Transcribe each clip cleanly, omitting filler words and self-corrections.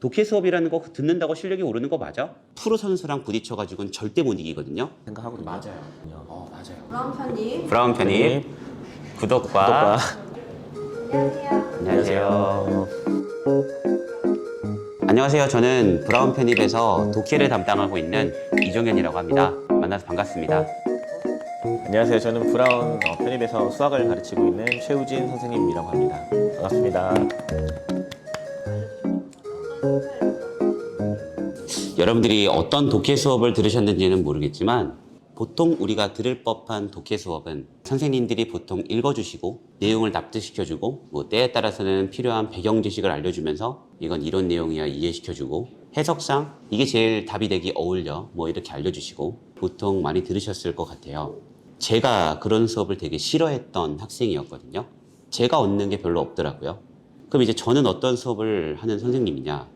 독해 수업이라는 거 듣는다고 실력이 오르는 거 맞아? 프로 선수랑 부딪혀가지고는 절대 못 이기거든요. 생각하거든요. 맞아요. 맞아요. 브라운 편님. 브라운 편입 구독과 안녕하세요. 안녕하세요. 저는 브라운 편입에서 독해를 담당하고 있는 이종현이라고 합니다. 만나서 반갑습니다. 안녕하세요. 저는 브라운 편입에서 수학을 가르치고 있는 최우진 선생님이라고 합니다. 반갑습니다. 여러분들이 어떤 독해 수업을 들으셨는지는 모르겠지만 보통 우리가 들을 법한 독해 수업은 선생님들이 보통 읽어주시고 내용을 납득시켜주고 때에 따라서는 필요한 배경 지식을 알려주면서 이건 이런 내용이야 이해시켜주고 해석상 이게 제일 답이 되기 어울려 이렇게 알려주시고 보통 많이 들으셨을 것 같아요. 제가 그런 수업을 되게 싫어했던 학생이었거든요. 제가 얻는 게 별로 없더라고요. 그럼 이제 저는 어떤 수업을 하는 선생님이냐?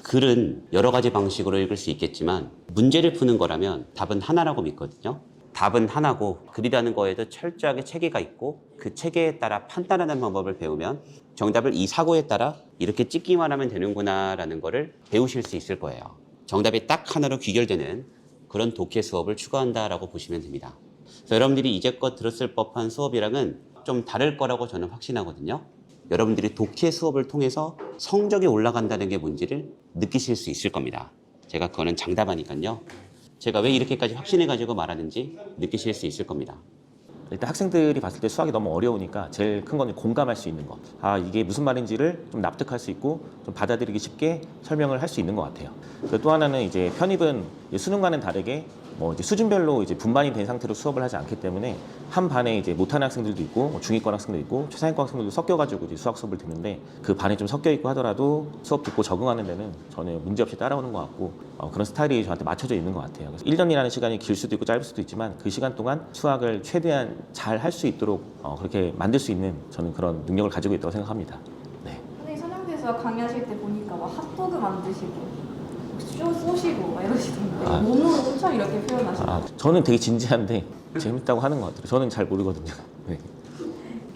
글은 여러 가지 방식으로 읽을 수 있겠지만 문제를 푸는 거라면 답은 하나라고 믿거든요. 답은 하나고 글이라는 거에도 철저하게 체계가 있고 그 체계에 따라 판단하는 방법을 배우면 정답을 이 사고에 따라 이렇게 찍기만 하면 되는구나 라는 거를 배우실 수 있을 거예요. 정답이 딱 하나로 귀결되는 그런 독해 수업을 추구한다라고 보시면 됩니다. 그래서 여러분들이 이제껏 들었을 법한 수업이랑은 좀 다를 거라고 저는 확신하거든요. 여러분들이 독해 수업을 통해서 성적이 올라간다는 게 뭔지를 느끼실 수 있을 겁니다. 제가 그거는 장담하니까요. 제가 왜 이렇게까지 확신해가지고 말하는지 느끼실 수 있을 겁니다. 일단 학생들이 봤을 때 수학이 너무 어려우니까 제일 큰 건 공감할 수 있는 것. 이게 무슨 말인지를 좀 납득할 수 있고 좀 받아들이기 쉽게 설명을 할 수 있는 것 같아요. 또 하나는 이제 편입은 수능과는 다르게 이제 수준별로 이제 분반이 된 상태로 수업을 하지 않기 때문에 한 반에 이제 못하는 학생들도 있고 중위권 학생도 있고 최상위권 학생들도 섞여가지고 이제 수학 수업을 듣는데 그 반에 좀 섞여 있고 하더라도 수업 듣고 적응하는 데는 전혀 문제 없이 따라오는 것 같고 그런 스타일이 저한테 맞춰져 있는 것 같아요. 그래서 1년이라는 시간이 길 수도 있고 짧을 수도 있지만 그 시간 동안 수학을 최대한 잘 할 수 있도록 그렇게 만들 수 있는 저는 그런 능력을 가지고 있다고 생각합니다. 네. 선생님 선영대에서 강의하실 때 보니까 막 핫도그 만드시고 쇼 쏘시고 막 이러시던데 몸으로 엄청 이렇게 표현하시고 저는 되게 진지한데 재밌다고 하는 것 같아요. 저는 잘 모르거든요. 네.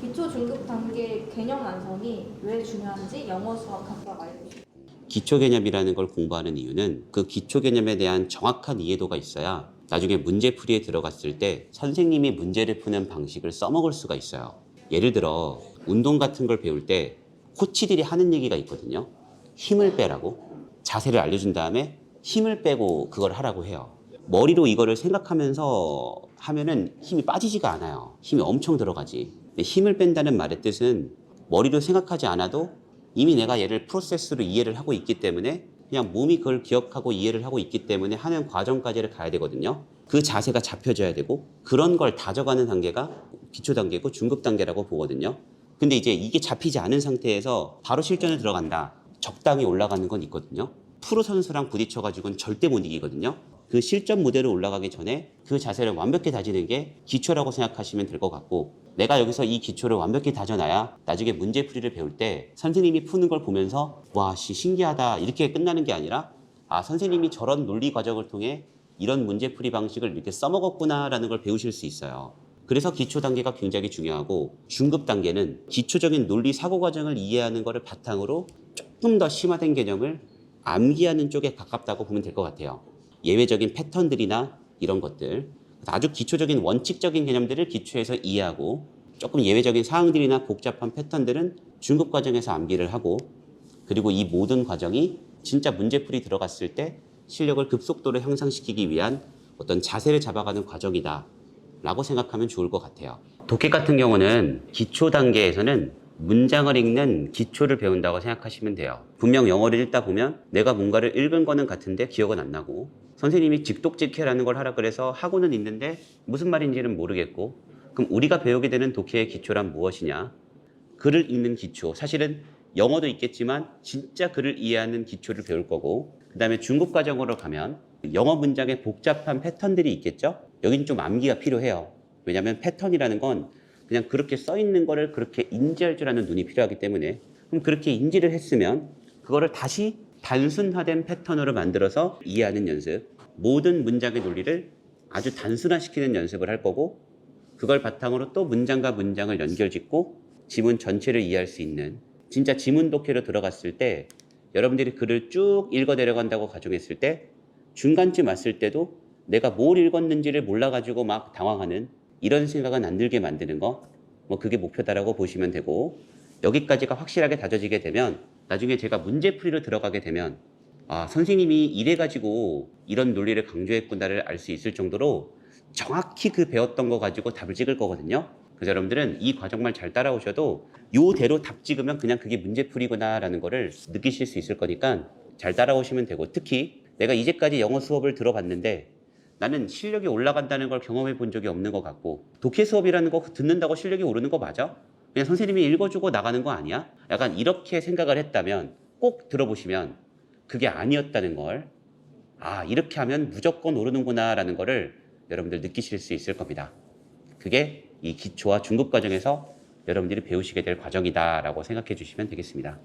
기초 중급 단계 개념 완성이 왜 중요한지 영어 수학 각각 알려주세요. 기초 개념이라는 걸 공부하는 이유는 그 기초 개념에 대한 정확한 이해도가 있어야 나중에 문제풀이에 들어갔을 때 선생님이 문제를 푸는 방식을 써먹을 수가 있어요. 예를 들어 운동 같은 걸 배울 때 코치들이 하는 얘기가 있거든요. 힘을 빼라고. 자세를 알려준 다음에 힘을 빼고 그걸 하라고 해요. 머리로 이거를 생각하면서 하면은 힘이 빠지지가 않아요. 힘이 엄청 들어가지. 근데 힘을 뺀다는 말의 뜻은 머리로 생각하지 않아도 이미 내가 얘를 프로세스로 이해를 하고 있기 때문에 그냥 몸이 그걸 기억하고 이해를 하고 있기 때문에 하는 과정까지를 가야 되거든요. 그 자세가 잡혀져야 되고 그런 걸 다져가는 단계가 기초 단계고 중급 단계라고 보거든요. 근데 이제 이게 잡히지 않은 상태에서 바로 실전에 들어간다. 적당히 올라가는 건 있거든요. 프로 선수랑 부딪혀가지고는 절대 못 이기거든요. 그 실전 무대로 올라가기 전에 그 자세를 완벽히 다지는 게 기초라고 생각하시면 될 것 같고 내가 여기서 이 기초를 완벽히 다져놔야 나중에 문제풀이를 배울 때 선생님이 푸는 걸 보면서 와, 신기하다 이렇게 끝나는 게 아니라 선생님이 저런 논리 과정을 통해 이런 문제풀이 방식을 이렇게 써먹었구나라는 걸 배우실 수 있어요. 그래서 기초 단계가 굉장히 중요하고 중급 단계는 기초적인 논리 사고 과정을 이해하는 것을 바탕으로 조금 더 심화된 개념을 암기하는 쪽에 가깝다고 보면 될 것 같아요. 예외적인 패턴들이나 이런 것들, 아주 기초적인 원칙적인 개념들을 기초에서 이해하고 조금 예외적인 사항들이나 복잡한 패턴들은 중급 과정에서 암기를 하고 그리고 이 모든 과정이 진짜 문제풀이 들어갔을 때 실력을 급속도로 향상시키기 위한 어떤 자세를 잡아가는 과정이다 라고 생각하면 좋을 것 같아요. 독해 같은 경우는 기초 단계에서는 문장을 읽는 기초를 배운다고 생각하시면 돼요. 분명 영어를 읽다 보면 내가 뭔가를 읽은 거는 같은데 기억은 안 나고 선생님이 직독직해라는 걸 하라 그래서 하고는 있는데 무슨 말인지는 모르겠고 그럼 우리가 배우게 되는 독해의 기초란 무엇이냐? 글을 읽는 기초. 사실은 영어도 있겠지만 진짜 글을 이해하는 기초를 배울 거고 그 다음에 중급 과정으로 가면 영어 문장에 복잡한 패턴들이 있겠죠? 여긴 좀 암기가 필요해요. 왜냐하면 패턴이라는 건 그냥 그렇게 써 있는 거를 그렇게 인지할 줄 아는 눈이 필요하기 때문에 그럼 그렇게 인지를 했으면 그거를 다시 단순화된 패턴으로 만들어서 이해하는 연습 모든 문장의 논리를 아주 단순화시키는 연습을 할 거고 그걸 바탕으로 또 문장과 문장을 연결짓고 지문 전체를 이해할 수 있는 진짜 지문 독해로 들어갔을 때 여러분들이 글을 쭉 읽어 내려간다고 가정했을 때 중간쯤 왔을 때도 내가 뭘 읽었는지를 몰라가지고 막 당황하는 이런 생각은 안 들게 만드는 거, 뭐 그게 목표다라고 보시면 되고, 여기까지가 확실하게 다져지게 되면 나중에 제가 문제풀이로 들어가게 되면 아, 선생님이 이래가지고 이런 논리를 강조했구나를 알 수 있을 정도로 정확히 그 배웠던 거 가지고 답을 찍을 거거든요. 그래서 여러분들은 이 과정만 잘 따라오셔도 요대로 답 찍으면 그냥 그게 문제풀이구나라는 거를 느끼실 수 있을 거니까 잘 따라오시면 되고, 특히 내가 이제까지 영어 수업을 들어봤는데 나는 실력이 올라간다는 걸 경험해 본 적이 없는 것 같고, 독해 수업이라는 거 듣는다고 실력이 오르는 거 맞아? 그냥 선생님이 읽어주고 나가는 거 아니야? 약간 이렇게 생각을 했다면 꼭 들어보시면 그게 아니었다는 걸, 아, 이렇게 하면 무조건 오르는구나 라는 거를 여러분들 느끼실 수 있을 겁니다. 그게 이 기초와 중급 과정에서 여러분들이 배우시게 될 과정이다라고 생각해 주시면 되겠습니다.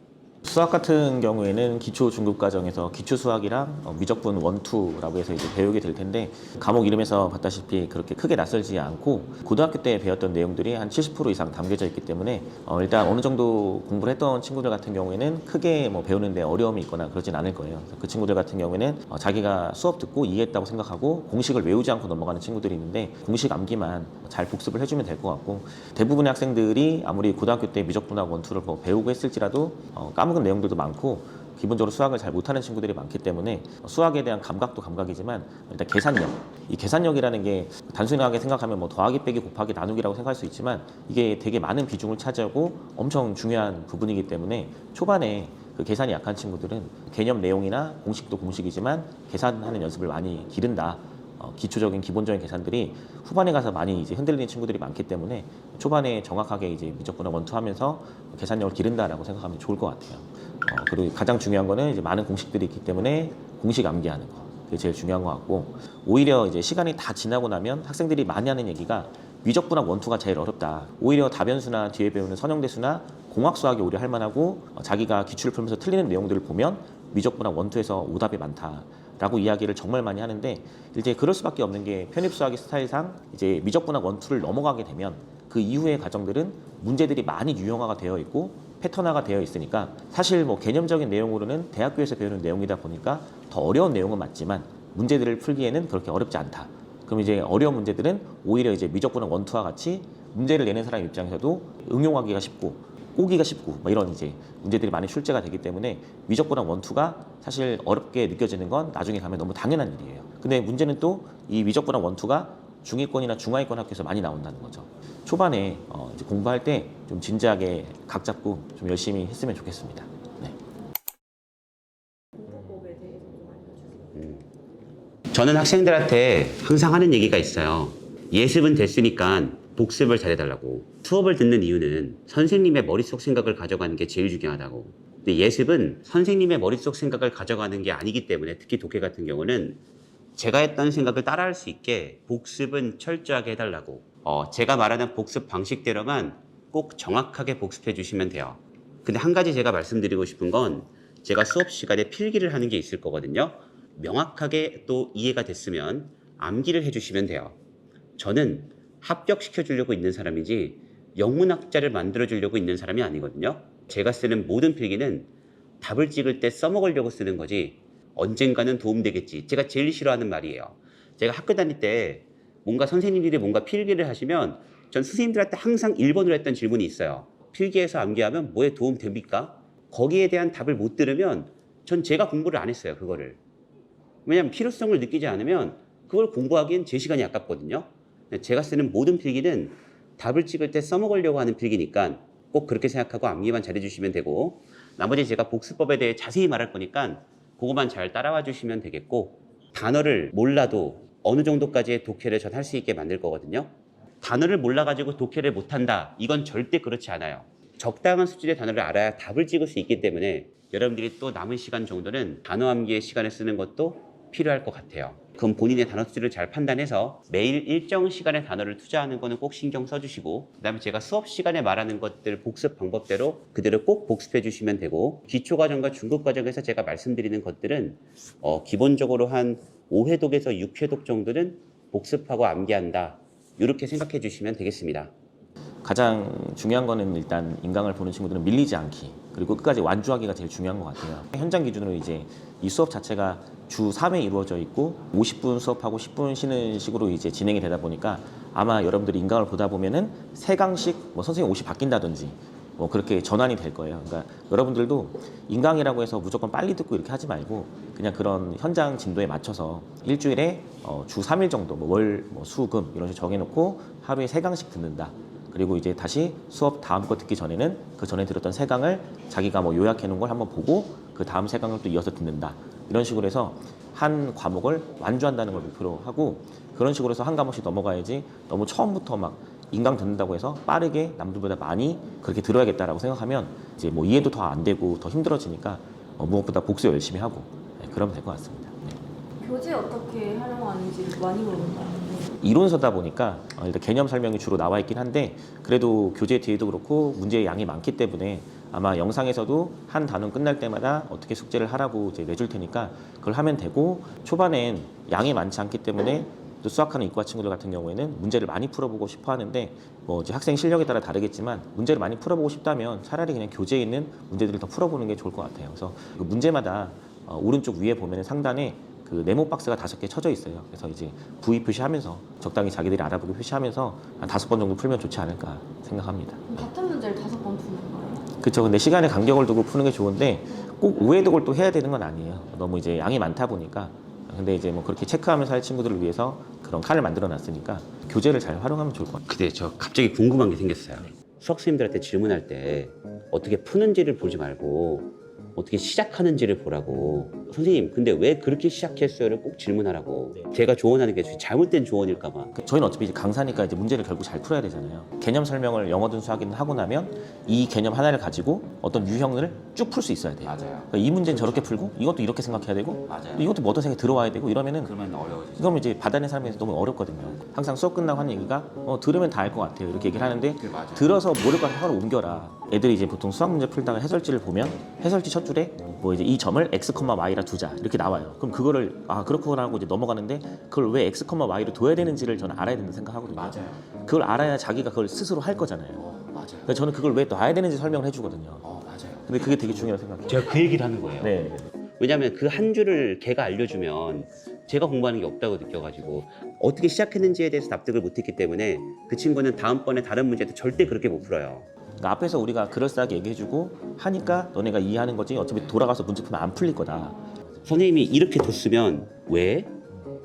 수학 같은 경우에는 기초 중급 과정에서 기초 수학이랑 미적분 1, 2라고 해서 이제 배우게 될 텐데, 과목 이름에서 봤다시피 그렇게 크게 낯설지 않고 고등학교 때 배웠던 내용들이 한 70% 이상 담겨져 있기 때문에 일단 어느 정도 공부를 했던 친구들 같은 경우에는 크게 뭐 배우는데 어려움이 있거나 그러진 않을 거예요. 그래서 그 친구들 같은 경우에는 자기가 수업 듣고 이해했다고 생각하고 공식을 외우지 않고 넘어가는 친구들이 있는데, 공식 암기만 잘 복습을 해주면 될 것 같고, 대부분의 학생들이 아무리 고등학교 때 미적분하고 1, 2를 뭐 배우고 했을지라도 까먹은 내용들도 많고 기본적으로 수학을 잘 못하는 친구들이 많기 때문에 수학에 대한 감각도 감각이지만 일단 계산력, 이 계산력이라는 게 단순하게 생각하면 뭐 더하기 빼기 곱하기 나누기라고 생각할 수 있지만 이게 되게 많은 비중을 차지하고 엄청 중요한 부분이기 때문에 초반에 그 계산이 약한 친구들은 개념 내용이나 공식도 공식이지만 계산하는 연습을 많이 기른다. 기초적인 기본적인 계산들이 후반에 가서 많이 이제 흔들리는 친구들이 많기 때문에 초반에 정확하게 이제 미적분을 원투하면서 계산력을 기른다라고 생각하면 좋을 것 같아요. 그리고 가장 중요한 거는 이제 많은 공식들이 있기 때문에 공식 암기하는 거, 그게 제일 중요한 것 같고, 오히려 이제 시간이 다 지나고 나면 학생들이 많이 하는 얘기가 미적분학 원투가 제일 어렵다. 오히려 다변수나 뒤에 배우는 선형대수나 공학수학이 오히려 할만하고, 자기가 기출을 풀면서 틀리는 내용들을 보면 미적분학 원투에서 오답이 많다. 라고 이야기를 정말 많이 하는데, 이제 그럴 수밖에 없는 게 편입수학의 스타일상 이제 미적분학 1, 2를 넘어가게 되면 그 이후의 과정들은 문제들이 많이 유형화가 되어 있고 패턴화가 되어 있으니까, 사실 뭐 개념적인 내용으로는 대학교에서 배우는 내용이다 보니까 더 어려운 내용은 맞지만 문제들을 풀기에는 그렇게 어렵지 않다. 그럼 이제 어려운 문제들은 오히려 이제 미적분학 1, 2와 같이 문제를 내는 사람 입장에서도 응용하기가 쉽고 꼬기가 쉽고 뭐 이런 이제 문제들이 많이 출제가 되기 때문에 미적분학 1, 2가 사실 어렵게 느껴지는 건 나중에 가면 너무 당연한 일이에요. 근데 문제는 또 이 미적분학 1, 2가 중위권이나 중하위권 학교에서 많이 나온다는 거죠. 초반에 이제 공부할 때 좀 진지하게 각 잡고 좀 열심히 했으면 좋겠습니다. 네. 저는 학생들한테 항상 하는 얘기가 있어요. 예습은 됐으니까 복습을 잘해달라고. 수업을 듣는 이유는 선생님의 머릿속 생각을 가져가는 게 제일 중요하다고. 근데 예습은 선생님의 머릿속 생각을 가져가는 게 아니기 때문에, 특히 독해 같은 경우는 제가 했던 생각을 따라할 수 있게 복습은 철저하게 해달라고. 제가 말하는 복습 방식대로만 꼭 정확하게 복습해 주시면 돼요. 근데 한 가지 제가 말씀드리고 싶은 건, 제가 수업 시간에 필기를 하는 게 있을 거거든요. 명확하게 또 이해가 됐으면 암기를 해주시면 돼요. 저는 합격시켜 주려고 있는 사람이지 영문학자를 만들어 주려고 있는 사람이 아니거든요. 제가 쓰는 모든 필기는 답을 찍을 때 써먹으려고 쓰는 거지 언젠가는 도움되겠지. 제가 제일 싫어하는 말이에요. 제가 학교 다닐 때 뭔가 선생님들이 뭔가 필기를 하시면 전 선생님들한테 항상 1번으로 했던 질문이 있어요. 필기해서 암기하면 뭐에 도움 됩니까? 거기에 대한 답을 못 들으면 전 제가 공부를 안 했어요, 그거를. 왜냐하면 필요성을 느끼지 않으면 그걸 공부하기엔 제 시간이 아깝거든요. 제가 쓰는 모든 필기는 답을 찍을 때 써먹으려고 하는 필기니까 꼭 그렇게 생각하고 암기만 잘해주시면 되고, 나머지 제가 복습법에 대해 자세히 말할 거니까 그거만 잘 따라와 주시면 되겠고, 단어를 몰라도 어느 정도까지의 독해를 전 할 수 있게 만들 거거든요. 단어를 몰라가지고 독해를 못한다, 이건 절대 그렇지 않아요. 적당한 수준의 단어를 알아야 답을 찍을 수 있기 때문에 여러분들이 또 남은 시간 정도는 단어 암기에 시간을 쓰는 것도 필요할 것 같아요. 그럼 본인의 단어 수를 잘 판단해서 매일 일정 시간의 단어를 투자하는 거는 꼭 신경 써주시고, 그 다음에 제가 수업 시간에 말하는 것들 복습 방법대로 그대로 꼭 복습해 주시면 되고, 기초과정과 중급과정에서 제가 말씀드리는 것들은 기본적으로 한 5회독에서 6회독 정도는 복습하고 암기한다, 이렇게 생각해 주시면 되겠습니다. 가장 중요한 거는 일단 인강을 보는 친구들은 밀리지 않기. 그리고 끝까지 완주하기가 제일 중요한 것 같아요. 현장 기준으로 이제 이 수업 자체가 주 3회 이루어져 있고 50분 수업하고 10분 쉬는 식으로 이제 진행이 되다 보니까 아마 여러분들이 인강을 보다 보면은 3강씩 뭐 선생님 옷이 바뀐다든지 뭐 그렇게 전환이 될 거예요. 그러니까 여러분들도 인강이라고 해서 무조건 빨리 듣고 이렇게 하지 말고 그냥 그런 현장 진도에 맞춰서 일주일에 주 3일 정도 뭐 월, 뭐 수, 금 이런 식으로 정해놓고 하루에 3강씩 듣는다. 그리고 이제 다시 수업 다음 거 듣기 전에는 그 전에 들었던 3강을 자기가 뭐 요약해 놓은 걸 한번 보고 그 다음 3강을 또 이어서 듣는다. 이런 식으로 해서 한 과목을 완주한다는 걸 목표로 하고 그런 식으로 해서 한 과목씩 넘어가야지 너무 처음부터 막 인강 듣는다고 해서 빠르게 남들보다 많이 그렇게 들어야겠다라고 생각하면 이제 뭐 이해도 더 안 되고 더 힘들어지니까 무엇보다 복수 열심히 하고 그러면 될 것 같습니다. 네. 교재 어떻게 활용하는지 많이 물어본다는데 이론서다 보니까 일단 개념 설명이 주로 나와 있긴 한데 그래도 교재 뒤에도 그렇고 문제의 양이 많기 때문에 아마 영상에서도 한 단원 끝날 때마다 어떻게 숙제를 하라고 이제 내줄 테니까 그걸 하면 되고 초반엔 양이 많지 않기 때문에 또 수학하는 이과 친구들 같은 경우에는 문제를 많이 풀어보고 싶어 하는데 뭐 이제 학생 실력에 따라 다르겠지만 문제를 많이 풀어보고 싶다면 차라리 그냥 교재에 있는 문제들을 더 풀어보는 게 좋을 것 같아요. 그래서 그 문제마다 오른쪽 위에 보면 상단에 그 네모 박스가 5개 쳐져 있어요. 그래서 이제 부위 표시하면서 적당히 자기들이 알아보고 표시하면서 한 5번 정도 풀면 좋지 않을까 생각합니다. 같은 문제를 5번 푸는 거예요? 그렇죠. 근데 시간의 간격을 두고 푸는 게 좋은데 꼭 오해독을 또 해야 되는 건 아니에요. 너무 이제 양이 많다 보니까. 근데 이제 뭐 그렇게 체크하면서 할 친구들을 위해서 그런 칸을 만들어 놨으니까 교재를 잘 활용하면 좋을 것 같아요. 근데 저 갑자기 궁금한 게 생겼어요. 수학 선생님들한테 질문할 때 어떻게 푸는지를 보지 말고 어떻게 시작하는지를 보라고. 선생님 근데 왜 그렇게 시작했어요를 꼭 질문하라고. 제가 조언하는 게 잘못된 조언일까 봐. 저희는 어차피 이제 강사니까 이제 문제를 결국 잘 풀어야 되잖아요. 개념 설명을 영어든 수학이든 하고 나면 이 개념 하나를 가지고 어떤 유형을 쭉 풀 수 있어야 돼요. 맞아요. 그러니까 이 문제는 저렇게 풀고 이것도 이렇게 생각해야 되고 맞아요. 이것도 뭐 어떤 생각이 들어와야 되고 이러면은 그러면 어려워지죠. 그러면 이제 받아낸 사람에서 너무 어렵거든요. 항상 수업 끝나고 하는 얘기가 들으면 다 알 것 같아요. 이렇게 얘기를 하는데 맞아요. 들어서 모를 것 같아서 바로 옮겨라. 애들이 이제 보통 수학 문제 풀다가 해설지를 보면 해설지 첫 줄에 뭐 이제 이 점을 x, y라 두자 이렇게 나와요. 그럼 그거를 그렇구나 하고 이제 넘어가는데 그걸 왜 x, y로 둬야 되는지를 저는 알아야 된다고 생각하거든요. 맞아요. 그걸 알아야 자기가 그걸 스스로 할 거잖아요. 맞아요. 그래서 저는 그걸 왜 놔야 되는지 설명을 해주거든요. 맞아요. 근데 그게 되게 중요하다고 생각해요. 제가 그 얘기를 하는 거예요. 네. 왜냐하면 그 한 줄을 걔가 알려주면 제가 공부하는 게 없다고 느껴가지고 어떻게 시작했는지에 대해서 납득을 못했기 때문에 그 친구는 다음번에 다른 문제도 절대 그렇게 못 풀어요. 그러니까 앞에서 우리가 그럴싸하게 얘기해주고 하니까 너네가 이해하는 거지 어차피 돌아가서 문제 풀면 안 풀릴 거다. 선생님이 이렇게 뒀으면 왜?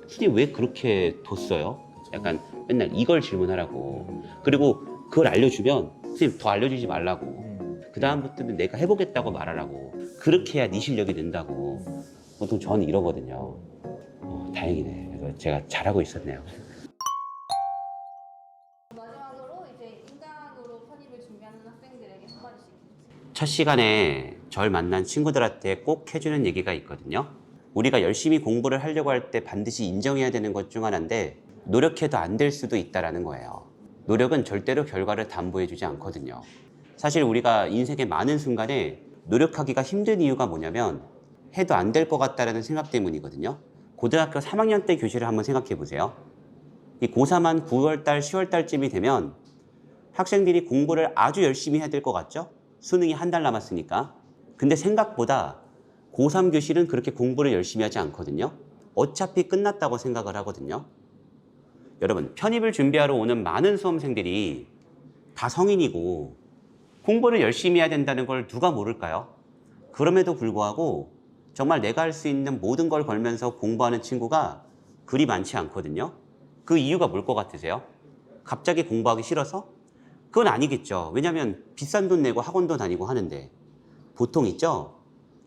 선생님 왜 그렇게 뒀어요? 약간 맨날 이걸 질문하라고. 그리고 그걸 알려주면 선생님 더 알려주지 말라고. 그 다음부터는 내가 해보겠다고 말하라고. 그렇게 해야 네 실력이 는다고. 보통 저는 이러거든요. 다행이네. 그래서 제가 잘하고 있었네요. 마지막으로 이제 인강으로 편입을 준비하는 학생들에게 한마디씩. 첫 시간에 절 만난 친구들한테 꼭 해주는 얘기가 있거든요. 우리가 열심히 공부를 하려고 할 때 반드시 인정해야 되는 것 중 하나인데 노력해도 안 될 수도 있다는 거예요. 노력은 절대로 결과를 담보해주지 않거든요. 사실 우리가 인생의 많은 순간에 노력하기가 힘든 이유가 뭐냐면 해도 안 될 것 같다는 생각 때문이거든요. 고등학교 3학년 때 교실을 한번 생각해 보세요. 이 고3 한 9월달, 10월달쯤이 되면 학생들이 공부를 아주 열심히 해야 될 것 같죠? 수능이 한 달 남았으니까. 근데 생각보다 고3 교실은 그렇게 공부를 열심히 하지 않거든요. 어차피 끝났다고 생각을 하거든요. 여러분, 편입을 준비하러 오는 많은 수험생들이 다 성인이고 공부를 열심히 해야 된다는 걸 누가 모를까요? 그럼에도 불구하고 정말 내가 할 수 있는 모든 걸 걸면서 공부하는 친구가 그리 많지 않거든요. 그 이유가 뭘 것 같으세요? 갑자기 공부하기 싫어서? 그건 아니겠죠. 왜냐하면 비싼 돈 내고 학원도 다니고 하는데 보통 있죠.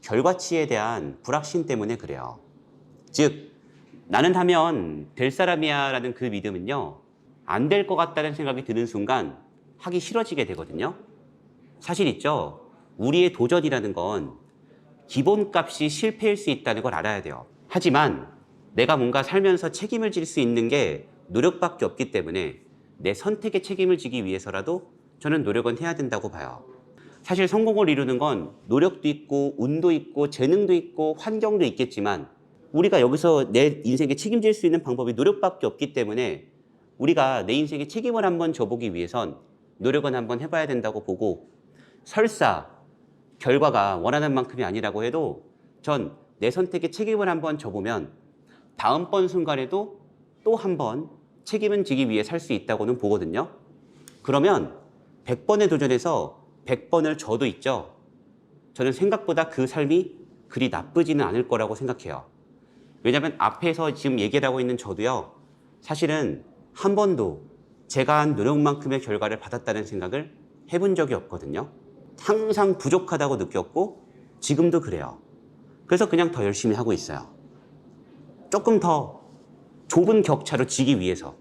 결과치에 대한 불확신 때문에 그래요. 즉 나는 하면 될 사람이야 라는 그 믿음은요. 안 될 것 같다는 생각이 드는 순간 하기 싫어지게 되거든요. 사실 있죠. 우리의 도전이라는 건 기본값이 실패일 수 있다는 걸 알아야 돼요. 하지만 내가 뭔가 살면서 책임을 질 수 있는 게 노력밖에 없기 때문에 내 선택에 책임을 지기 위해서라도 저는 노력은 해야 된다고 봐요. 사실 성공을 이루는 건 노력도 있고 운도 있고 재능도 있고 환경도 있겠지만 우리가 여기서 내 인생에 책임질 수 있는 방법이 노력밖에 없기 때문에 우리가 내 인생에 책임을 한번 져보기 위해선 노력은 한번 해봐야 된다고 보고 설사 결과가 원하는 만큼이 아니라고 해도 전 내 선택에 책임을 한번 져보면 다음번 순간에도 또 한 번 책임은 지기 위해 살 수 있다고는 보거든요. 그러면 100번의 도전에서 100번을 져도 있죠. 저는 생각보다 그 삶이 그리 나쁘지는 않을 거라고 생각해요. 왜냐하면 앞에서 지금 얘기를 하고 있는 저도요. 사실은 한 번도 제가 한 노력만큼의 결과를 받았다는 생각을 해본 적이 없거든요. 항상 부족하다고 느꼈고 지금도 그래요. 그래서 그냥 더 열심히 하고 있어요. 조금 더 좁은 격차로 지기 위해서.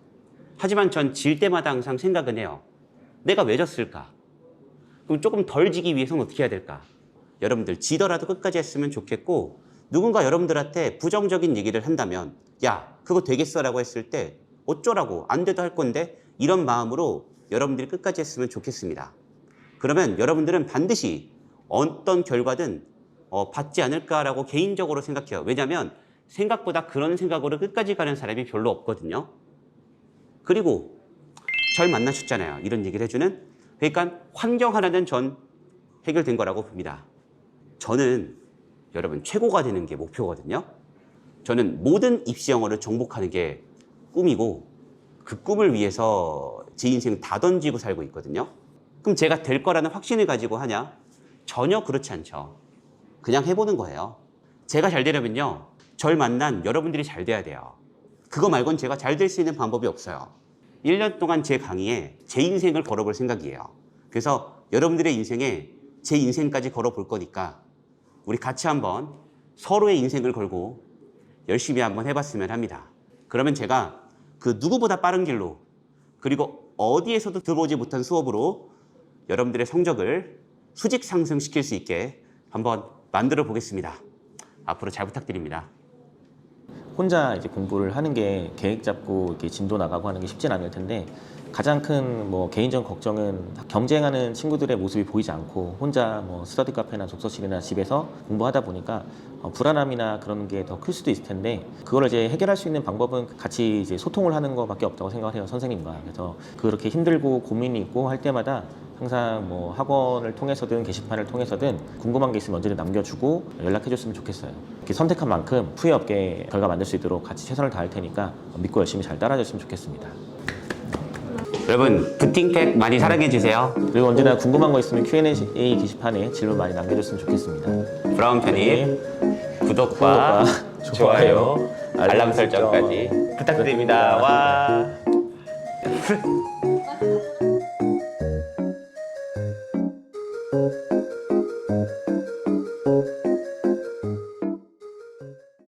하지만 전 질 때마다 항상 생각은 해요. 내가 왜 졌을까? 그럼 조금 덜 지기 위해서는 어떻게 해야 될까? 여러분들 지더라도 끝까지 했으면 좋겠고 누군가 여러분들한테 부정적인 얘기를 한다면 야 그거 되겠어 라고 했을 때 어쩌라고 안 돼도 할 건데 이런 마음으로 여러분들이 끝까지 했으면 좋겠습니다. 그러면 여러분들은 반드시 어떤 결과든 받지 않을까라고 개인적으로 생각해요. 왜냐하면 생각보다 그런 생각으로 끝까지 가는 사람이 별로 없거든요. 그리고 절 만나셨잖아요. 이런 얘기를 해주는. 그러니까 환경 하나는 전 해결된 거라고 봅니다. 저는 여러분 최고가 되는 게 목표거든요. 저는 모든 입시 영어를 정복하는 게 꿈이고 그 꿈을 위해서 제 인생 다 던지고 살고 있거든요. 그럼 제가 될 거라는 확신을 가지고 하냐? 전혀 그렇지 않죠. 그냥 해보는 거예요. 제가 잘 되려면요. 절 만난 여러분들이 잘 돼야 돼요. 그거 말고는 제가 잘 될 수 있는 방법이 없어요. 1년 동안 제 강의에 제 인생을 걸어볼 생각이에요. 그래서 여러분들의 인생에 제 인생까지 걸어볼 거니까 우리 같이 한번 서로의 인생을 걸고 열심히 한번 해봤으면 합니다. 그러면 제가 그 누구보다 빠른 길로 그리고 어디에서도 들어오지 못한 수업으로 여러분들의 성적을 수직 상승시킬 수 있게 한번 만들어 보겠습니다. 앞으로 잘 부탁드립니다. 혼자 이제 공부를 하는 게 계획 잡고 이렇게 진도 나가고 하는 게 쉽진 않을 텐데 가장 큰 뭐 개인적 걱정은 경쟁하는 친구들의 모습이 보이지 않고 혼자 뭐 스터디 카페나 독서실이나 집에서 공부하다 보니까 불안함이나 그런 게 더 클 수도 있을 텐데 그걸 이제 해결할 수 있는 방법은 같이 이제 소통을 하는 것밖에 없다고 생각을 해요, 선생님과. 그래서 그렇게 힘들고 고민이 있고 할 때마다 항상 뭐 학원을 통해서든 게시판을 통해서든 궁금한 게 있으면 언제든 남겨주고 연락해 줬으면 좋겠어요. 이렇게 선택한 만큼 후회 없게 결과 만들 수 있도록 같이 최선을 다할 테니까 믿고 열심히 잘 따라줬으면 좋겠습니다. 여러분 부팅팩 많이 사랑해 주세요. 그리고 언제나 궁금한 거 있으면 Q&A 게시판에 질문 많이 남겨줬으면 좋겠습니다. 브라운 편입 구독과 좋아요, 알람 설정까지 부탁드립니다. 와.